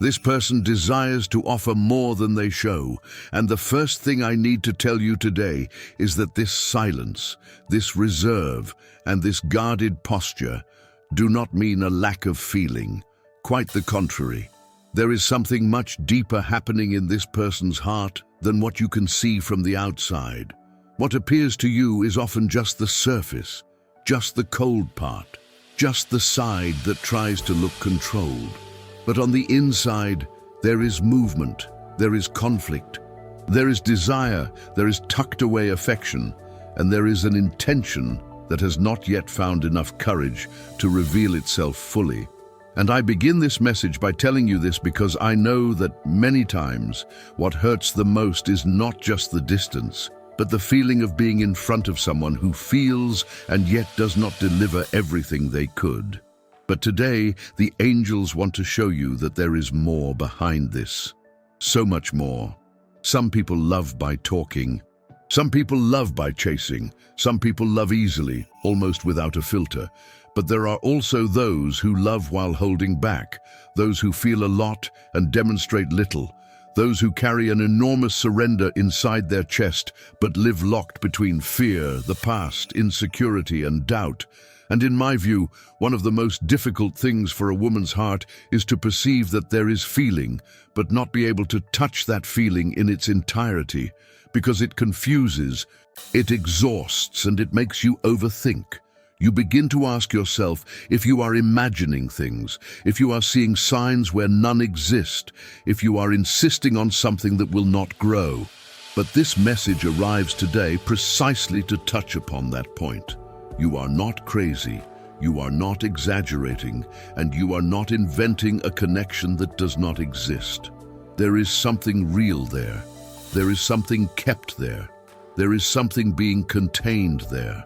This person desires to offer more than they show, and the first thing I need to tell you today is that this silence, this reserve, and this guarded posture do not mean a lack of feeling. Quite the contrary. There is something much deeper happening in this person's heart than what you can see from the outside. What appears to you is often just the surface, just the cold part, just the side that tries to look controlled. But on the inside, there is movement, there is conflict, there is desire, there is tucked away affection, and there is an intention that has not yet found enough courage to reveal itself fully. And I begin this message by telling you this because I know that many times what hurts the most is not just the distance, but the feeling of being in front of someone who feels and yet does not deliver everything they could. But today, the angels want to show you that there is more behind this. So much more. Some people love by talking. Some people love by chasing. Some people love easily, almost without a filter. But there are also those who love while holding back, those who feel a lot and demonstrate little, those who carry an enormous surrender inside their chest but live locked between fear, the past, insecurity, and doubt. And in my view, one of the most difficult things for a woman's heart is to perceive that there is feeling, but not be able to touch that feeling in its entirety, because it confuses, it exhausts, and it makes you overthink. You begin to ask yourself if you are imagining things, if you are seeing signs where none exist, if you are insisting on something that will not grow. But this message arrives today precisely to touch upon that point. You are not crazy, you are not exaggerating, and you are not inventing a connection that does not exist. There is something real there. There is something kept there. There is something being contained there.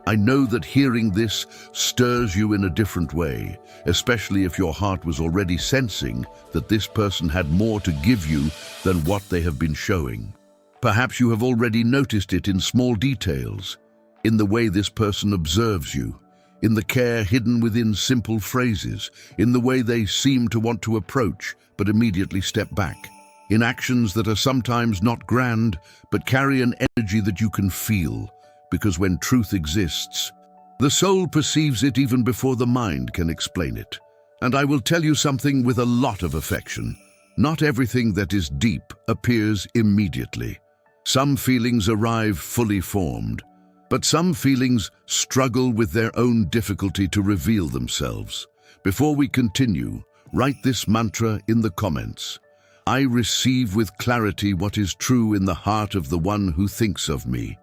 I know that hearing this stirs you in a different way, especially if your heart was already sensing that this person had more to give you than what they have been showing. Perhaps you have already noticed it in small details, in the way this person observes you, in the care hidden within simple phrases, in the way they seem to want to approach but immediately step back, in actions that are sometimes not grand but carry an energy that you can feel. Because when truth exists, the soul perceives it even before the mind can explain it. And I will tell you something with a lot of affection. Not everything that is deep appears immediately. Some feelings arrive fully formed, but some feelings struggle with their own difficulty to reveal themselves. Before we continue, write this mantra in the comments. I receive with clarity what is true in the heart of the one who thinks of me.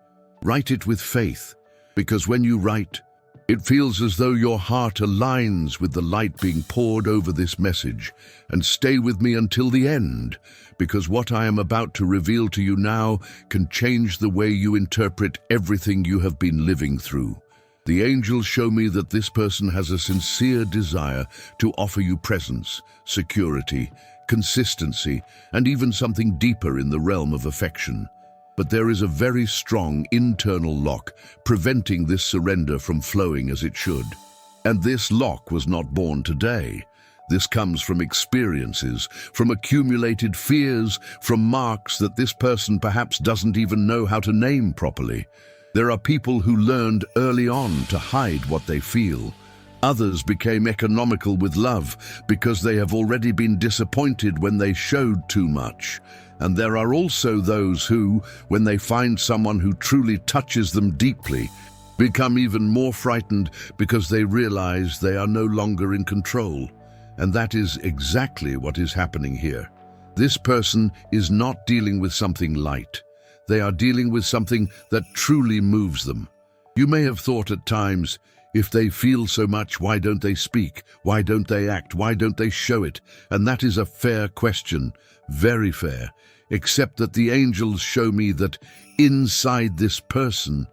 Write it with faith, because when you write, it feels as though your heart aligns with the light being poured over this message. And stay with me until the end, because what I am about to reveal to you now can change the way you interpret everything you have been living through. The angels show me that this person has a sincere desire to offer you presence, security, consistency, and even something deeper in the realm of affection. But there is a very strong internal lock preventing this surrender from flowing as it should. And this lock was not born today. This comes from experiences, from accumulated fears, from marks that this person perhaps doesn't even know how to name properly. There are people who learned early on to hide what they feel. Others became economical with love because they have already been disappointed when they showed too much. And there are also those who, when they find someone who truly touches them deeply, become even more frightened because they realize they are no longer in control. And that is exactly what is happening here. This person is not dealing with something light. They are dealing with something that truly moves them. You may have thought at times, if they feel so much, why don't they speak? Why don't they act? Why don't they show it? And that is a fair question, very fair, except that the angels show me that inside this person,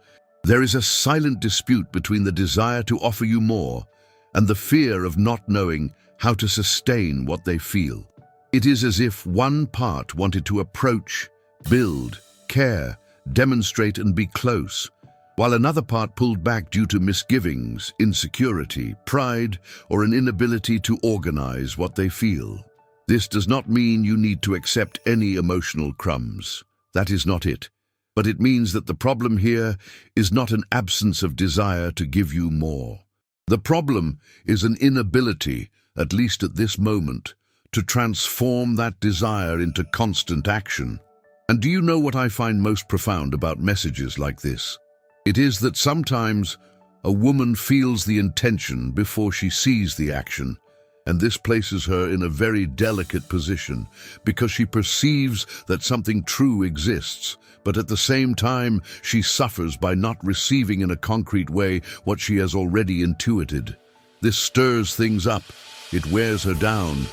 there is a silent dispute between the desire to offer you more and the fear of not knowing how to sustain what they feel. It is as if one part wanted to approach, build, care, demonstrate, and be close, while another part pulled back due to misgivings, insecurity, pride, or an inability to organize what they feel. This does not mean you need to accept any emotional crumbs. That is not it. But it means that the problem here is not an absence of desire to give you more. The problem is an inability, at least at this moment, to transform that desire into constant action. And do you know what I find most profound about messages like this? It is that sometimes a woman feels the intention before she sees the action, and this places her in a very delicate position because she perceives that something true exists, but at the same time she suffers by not receiving in a concrete way what she has already intuited. This stirs things up, it wears her down,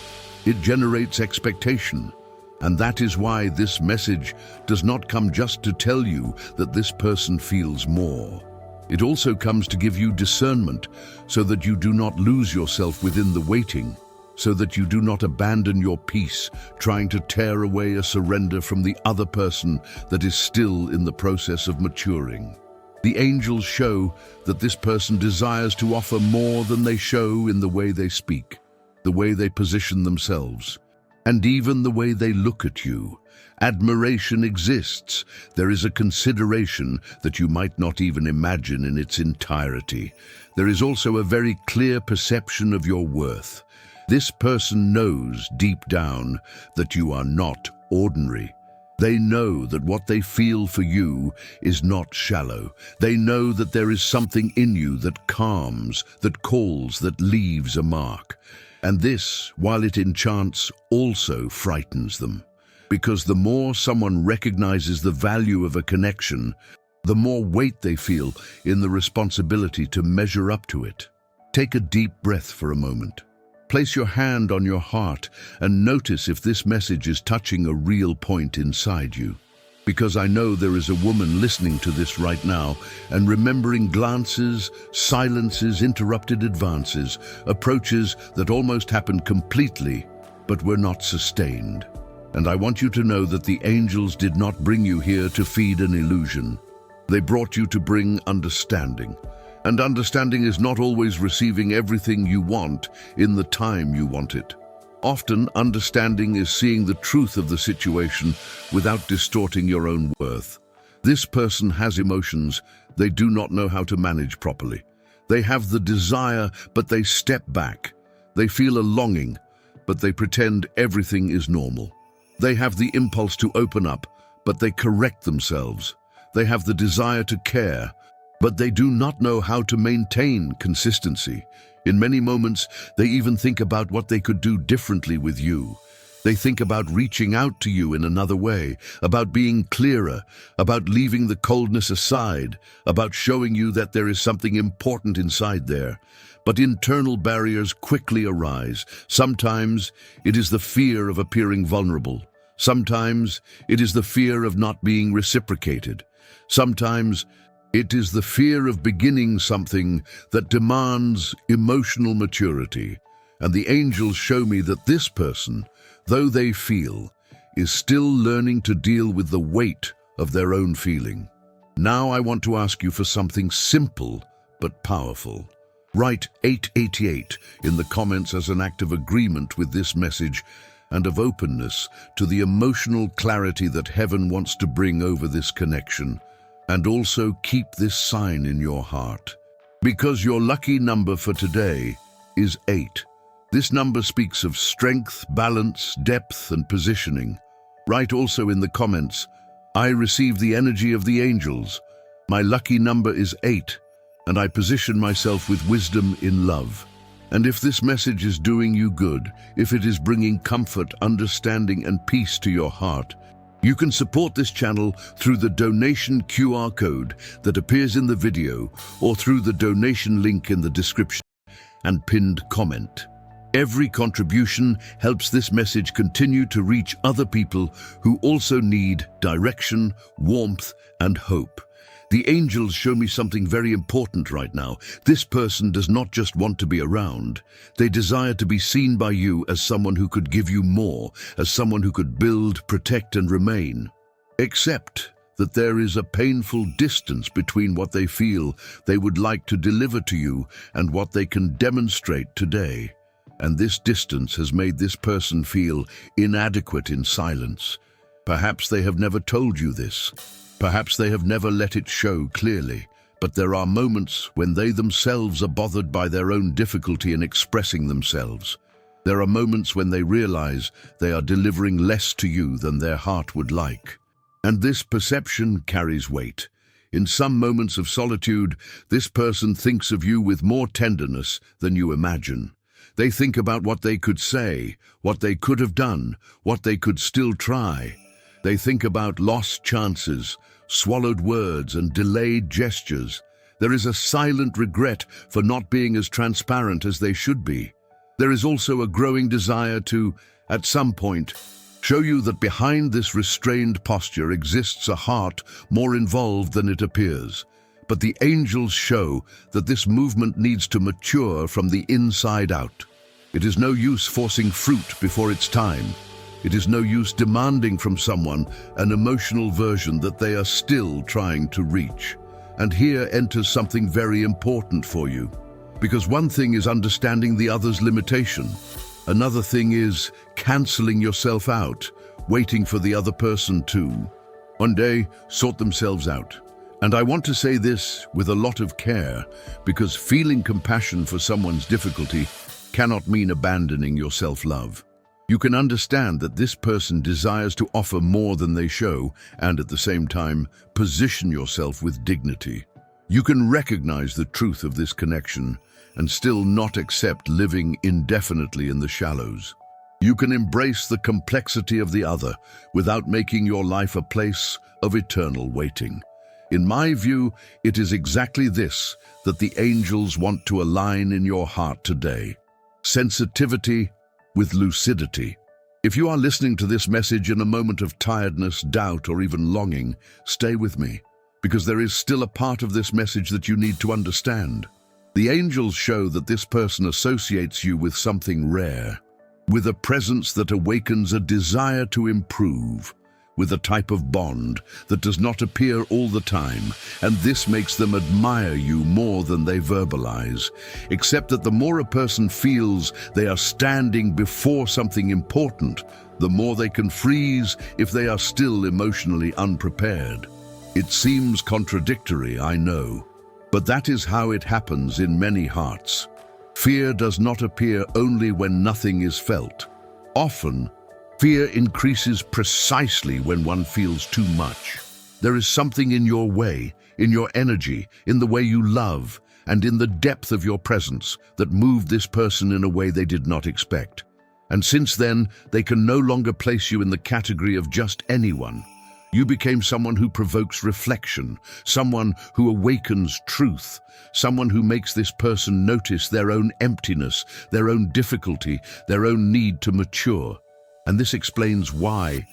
it generates expectation. And that is why this message does not come just to tell you that this person feels more. It also comes to give you discernment so that you do not lose yourself within the waiting, so that you do not abandon your peace trying to tear away a surrender from the other person that is still in the process of maturing. The angels show that this person desires to offer more than they show in the way they speak, the way they position themselves, and even the way they look at you. Admiration exists. There is a consideration that you might not even imagine in its entirety. There is also a very clear perception of your worth. This person knows deep down that you are not ordinary. They know that what they feel for you is not shallow. They know that there is something in you that calms, that calls, that leaves a mark. And this, while it enchants, also frightens them. Because the more someone recognizes the value of a connection, the more weight they feel in the responsibility to measure up to it. Take a deep breath for a moment. Place your hand on your heart and notice if this message is touching a real point inside you. Because I know there is a woman listening to this right now and remembering glances, silences, interrupted advances, approaches that almost happened completely but were not sustained. And I want you to know that the angels did not bring you here to feed an illusion. They brought you to bring understanding. And understanding is not always receiving everything you want in the time you want it. Often, understanding is seeing the truth of the situation without distorting your own worth. This person has emotions they do not know how to manage properly. They have the desire, but they step back. They feel a longing, but they pretend everything is normal. They have the impulse to open up, but they correct themselves. They have the desire to care, but they do not know how to maintain consistency. In many moments, they even think about what they could do differently with you. They think about reaching out to you in another way, about being clearer, about leaving the coldness aside, about showing you that there is something important inside there. But internal barriers quickly arise. Sometimes it is the fear of appearing vulnerable. Sometimes it is the fear of not being reciprocated. Sometimes it is the fear of beginning something that demands emotional maturity. And the angels show me that this person, though they feel, is still learning to deal with the weight of their own feeling. Now I want to ask you for something simple but powerful. Write 888 in the comments as an act of agreement with this message and of openness to the emotional clarity that heaven wants to bring over this connection. And also keep this sign in your heart. Because your lucky number for today is 8. This number speaks of strength, balance, depth, and positioning. Write also in the comments, I receive the energy of the angels. My lucky number is 8, and I position myself with wisdom in love. And if this message is doing you good, if it is bringing comfort, understanding, and peace to your heart, you can support this channel through the donation QR code that appears in the video or through the donation link in the description and pinned comment. Every contribution helps this message continue to reach other people who also need direction, warmth, and hope. The angels show me something very important right now. This person does not just want to be around. They desire to be seen by you as someone who could give you more, as someone who could build, protect, and remain. Except that there is a painful distance between what they feel they would like to deliver to you and what they can demonstrate today. And this distance has made this person feel inadequate in silence. Perhaps they have never told you this. Perhaps they have never let it show clearly. But there are moments when they themselves are bothered by their own difficulty in expressing themselves. There are moments when they realize they are delivering less to you than their heart would like. And this perception carries weight. In some moments of solitude, this person thinks of you with more tenderness than you imagine. They think about what they could say, what they could have done, what they could still try. They think about lost chances, swallowed words, and delayed gestures. There is a silent regret for not being as transparent as they should be. There is also a growing desire to, at some point, show you that behind this restrained posture exists a heart more involved than it appears. But the angels show that this movement needs to mature from the inside out. It is no use forcing fruit before its time. It is no use demanding from someone an emotional version that they are still trying to reach. And here enters something very important for you. Because one thing is understanding the other's limitation. Another thing is canceling yourself out, waiting for the other person to, one day, sort themselves out. And I want to say this with a lot of care, because feeling compassion for someone's difficulty cannot mean abandoning your self-love. You can understand that this person desires to offer more than they show, and at the same time, position yourself with dignity. You can recognize the truth of this connection and still not accept living indefinitely in the shallows. You can embrace the complexity of the other without making your life a place of eternal waiting. In my view, it is exactly this that the angels want to align in your heart today. Sensitivity with lucidity. If you are listening to this message in a moment of tiredness, doubt, or even longing, stay with me, because there is still a part of this message that you need to understand. The angels show that this person associates you with something rare, with a presence that awakens a desire to improve, with a type of bond that does not appear all the time, and this makes them admire you more than they verbalize. Except that the more a person feels they are standing before something important, the more they can freeze if they are still emotionally unprepared. It seems contradictory, I know, but that is how it happens in many hearts. Fear does not appear only when nothing is felt. Often, fear increases precisely when one feels too much. There is something in your way, in your energy, in the way you love, and in the depth of your presence that moved this person in a way they did not expect. And since then, they can no longer place you in the category of just anyone. You became someone who provokes reflection, someone who awakens truth, someone who makes this person notice their own emptiness, their own difficulty, their own need to mature. And this explains why,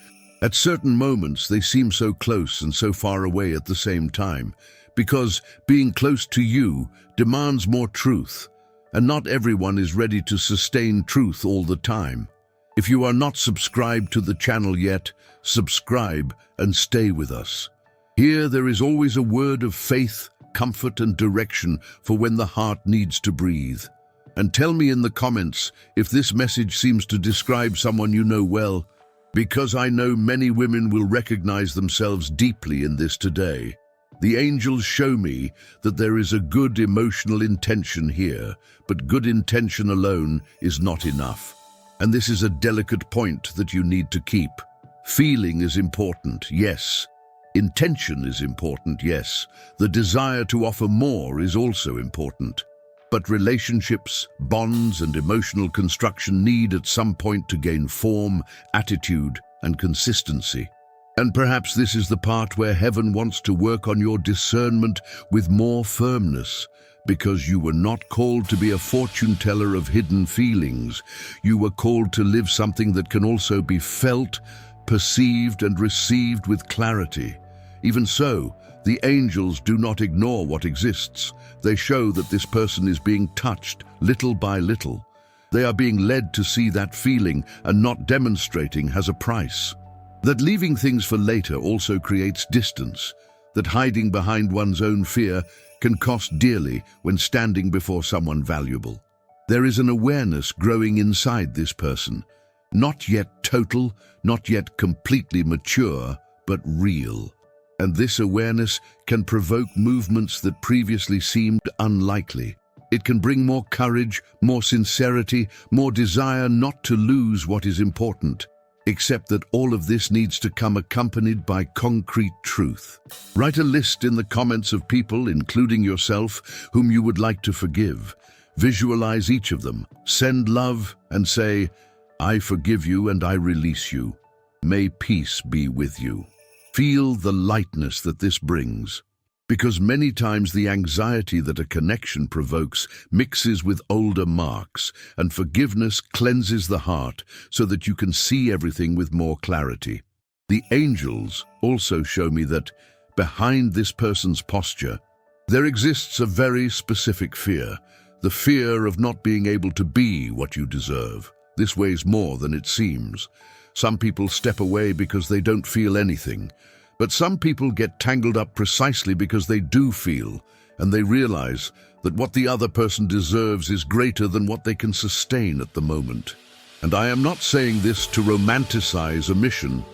at certain moments, they seem so close and so far away at the same time. Because being close to you demands more truth, and not everyone is ready to sustain truth all the time. If you are not subscribed to the channel yet, subscribe and stay with us. Here there is always a word of faith, comfort, and direction for when the heart needs to breathe. And tell me in the comments if this message seems to describe someone you know well, because I know many women will recognize themselves deeply in this today. The angels show me that there is a good emotional intention here, but good intention alone is not enough. And this is a delicate point that you need to keep. Feeling is important, yes. Intention is important, yes. The desire to offer more is also important. But relationships, bonds, and emotional construction need at some point to gain form, attitude, and consistency. And perhaps this is the part where heaven wants to work on your discernment with more firmness, because you were not called to be a fortune teller of hidden feelings. You were called to live something that can also be felt, perceived, and received with clarity. Even so, the angels do not ignore what exists. They show that this person is being touched little by little. They are being led to see that feeling and not demonstrating has a price. That leaving things for later also creates distance. That hiding behind one's own fear can cost dearly when standing before someone valuable. There is an awareness growing inside this person, not yet total, not yet completely mature, but real. And this awareness can provoke movements that previously seemed unlikely. It can bring more courage, more sincerity, more desire not to lose what is important. Except that all of this needs to come accompanied by concrete truth. Write a list in the comments of people, including yourself, whom you would like to forgive. Visualize each of them, send love, and say, "I forgive you and I release you. May peace be with you." Feel the lightness that this brings. Because many times the anxiety that a connection provokes mixes with older marks, and forgiveness cleanses the heart so that you can see everything with more clarity. The angels also show me that behind this person's posture, there exists a very specific fear, the fear of not being able to be what you deserve. This weighs more than it seems. Some people step away because they don't feel anything. But some people get tangled up precisely because they do feel, and they realize that what the other person deserves is greater than what they can sustain at the moment. And I am not saying this to romanticize omission,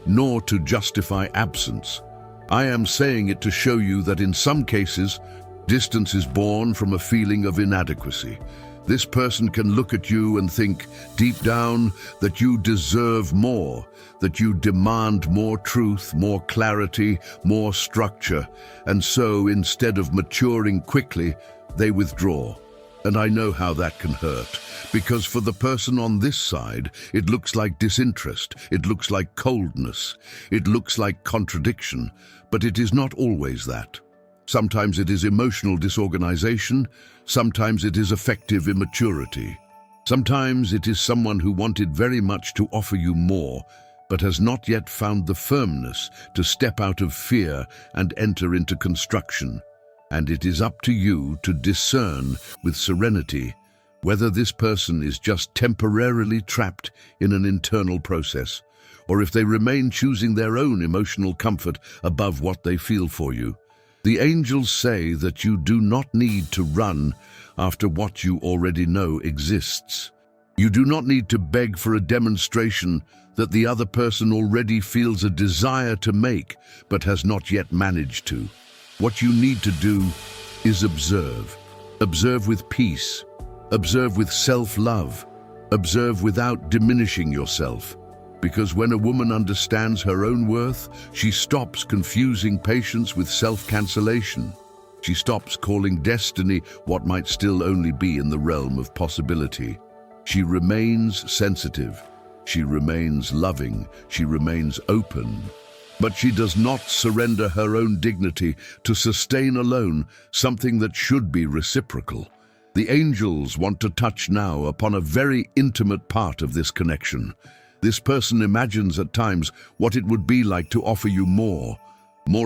nor to justify absence. I am saying it to show you that in some cases, distance is born from a feeling of inadequacy. This person can look at you and think, deep down, that you deserve more, that you demand more truth, more clarity, more structure, and so instead of maturing quickly, they withdraw. And I know how that can hurt, because for the person on this side, it looks like disinterest, it looks like coldness, it looks like contradiction, but it is not always that. Sometimes it is emotional disorganization, sometimes it is affective immaturity. Sometimes it is someone who wanted very much to offer you more, but has not yet found the firmness to step out of fear and enter into construction. And it is up to you to discern with serenity whether this person is just temporarily trapped in an internal process, or if they remain choosing their own emotional comfort above what they feel for you. The angels say that you do not need to run after what you already know exists. You do not need to beg for a demonstration that the other person already feels a desire to make, but has not yet managed to. What you need to do is observe. Observe with peace. Observe with self-love. Observe without diminishing yourself. Because when a woman understands her own worth, she stops confusing patience with self-cancellation. She stops calling destiny what might still only be in the realm of possibility. She remains sensitive. She remains loving. She remains open. But she does not surrender her own dignity to sustain alone something that should be reciprocal. The angels want to touch now upon a very intimate part of this connection. This person imagines at times what it would be like to offer you more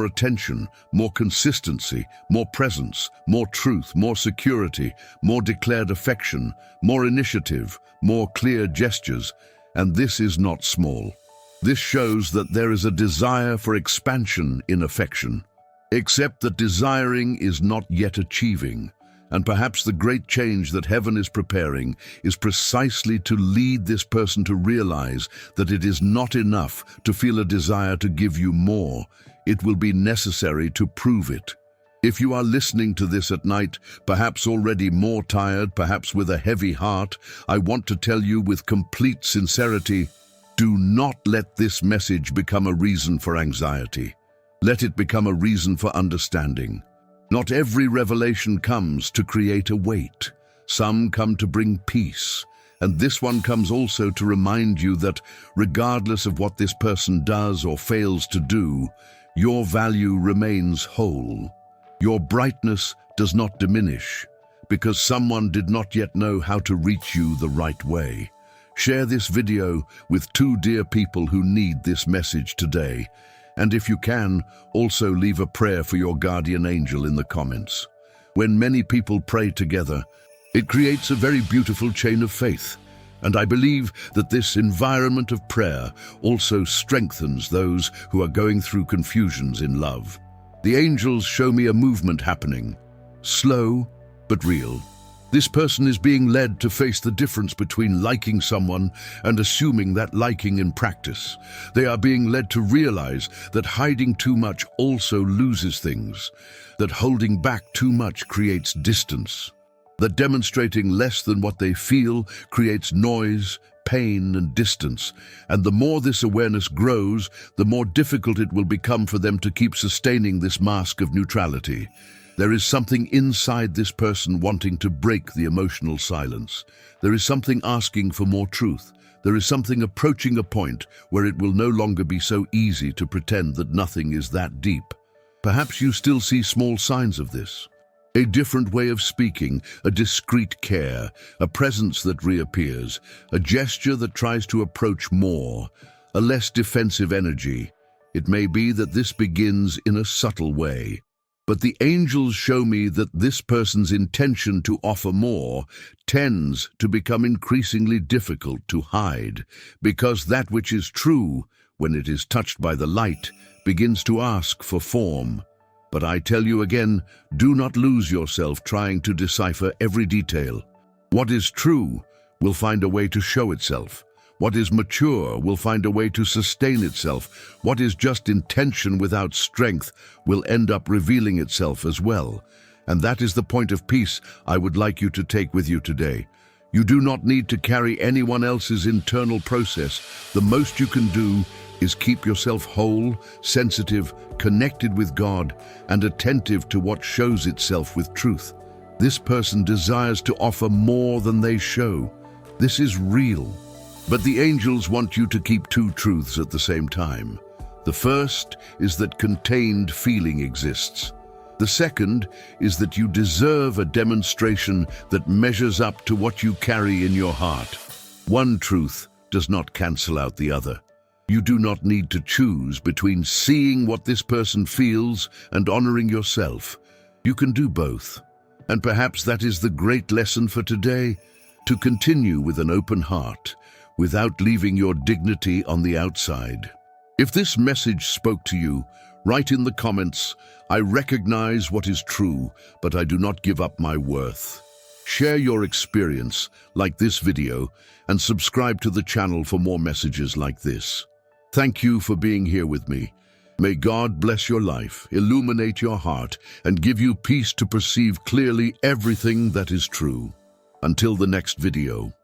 attention, more consistency, more presence, more truth, more security, more declared affection, more initiative, more clear gestures. And this is not small. This shows that there is a desire for expansion in affection, except that desiring is not yet achieving. And perhaps the great change that heaven is preparing is precisely to lead this person to realize that it is not enough to feel a desire to give you more. It will be necessary to prove it. If you are listening to this at night, perhaps already more tired, perhaps with a heavy heart, I want to tell you with complete sincerity, do not let this message become a reason for anxiety. Let it become a reason for understanding. Not every revelation comes to create a weight. Some come to bring peace. And this one comes also to remind you that regardless of what this person does or fails to do, your value remains whole. Your brightness does not diminish because someone did not yet know how to reach you the right way. Share this video with 2 dear people who need this message today. And if you can, also leave a prayer for your guardian angel in the comments. When many people pray together, it creates a very beautiful chain of faith. And I believe that this environment of prayer also strengthens those who are going through confusions in love. The angels show me a movement happening, slow but real. This person is being led to face the difference between liking someone and assuming that liking in practice. They are being led to realize that hiding too much also loses things, that holding back too much creates distance, that demonstrating less than what they feel creates noise, pain, and distance. And the more this awareness grows, the more difficult it will become for them to keep sustaining this mask of neutrality. There is something inside this person wanting to break the emotional silence. There is something asking for more truth. There is something approaching a point where it will no longer be so easy to pretend that nothing is that deep. Perhaps you still see small signs of this. A different way of speaking, a discreet care, a presence that reappears, a gesture that tries to approach more, a less defensive energy. It may be that this begins in a subtle way. But the angels show me that this person's intention to offer more tends to become increasingly difficult to hide, because that which is true, when it is touched by the light, begins to ask for form. But I tell you again, do not lose yourself trying to decipher every detail. What is true will find a way to show itself. What is mature will find a way to sustain itself. What is just intention without strength will end up revealing itself as well. And that is the point of peace I would like you to take with you today. You do not need to carry anyone else's internal process. The most you can do is keep yourself whole, sensitive, connected with God, and attentive to what shows itself with truth. This person desires to offer more than they show. This is real. But the angels want you to keep two truths at the same time. The first is that contained feeling exists. The second is that you deserve a demonstration that measures up to what you carry in your heart. One truth does not cancel out the other. You do not need to choose between seeing what this person feels and honoring yourself. You can do both. And perhaps that is the great lesson for today, to continue with an open heart, without leaving your dignity on the outside. If this message spoke to you, write in the comments, "I recognize what is true, but I do not give up my worth." Share your experience, like this video, and subscribe to the channel for more messages like this. Thank you for being here with me. May God bless your life, illuminate your heart, and give you peace to perceive clearly everything that is true. Until the next video.